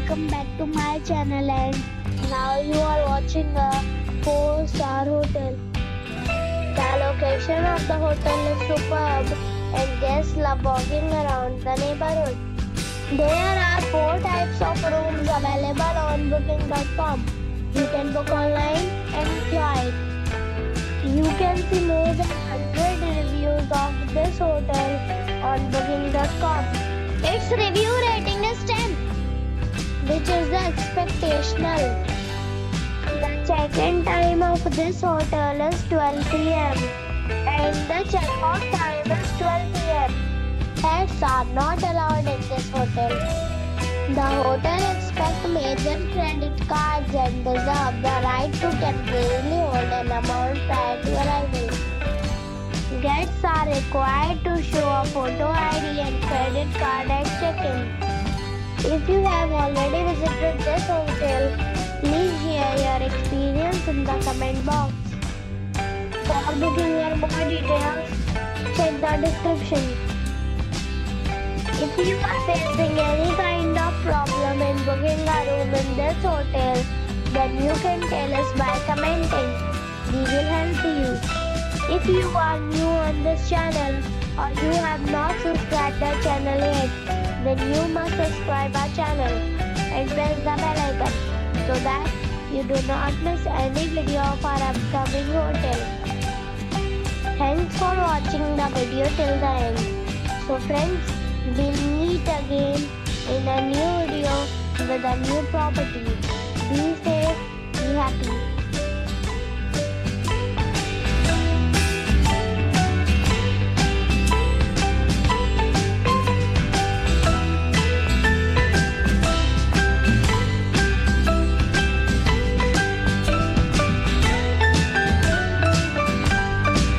welcome back to my channel, and now you are watching a 4-star hotel. The location of the hotel is superb and guests love walking around the neighborhood. There are 4 types of rooms available on booking.com. You can book online and enjoy it. You can see more than 100 reviews of this hotel on booking.com. Its review rating is 10, which is the expectational. The check-in time of this hotel is 12 p.m. and the check-out time is 12 p.m. Pets are not allowed in this hotel. The hotel expects major credit cards and reserve the right to temporarily hold an amount prior to arrival. Guests are required to show a photo ID and credit card at check-in. If you have already visited this hotel, please share your experience in the comment box. For booking or more details, check the description. If you are facing any kind of problem in booking a room in this hotel, then you can tell us by commenting. We will help you. If you are new on this channel or you have not subscribed the channel yet, then you must subscribe our channel and press the bell icon so that you do not miss any video of our upcoming hotel. Thanks for watching the video till the end. So friends, we'll meet again in a new video with a new property. Be safe, be happy.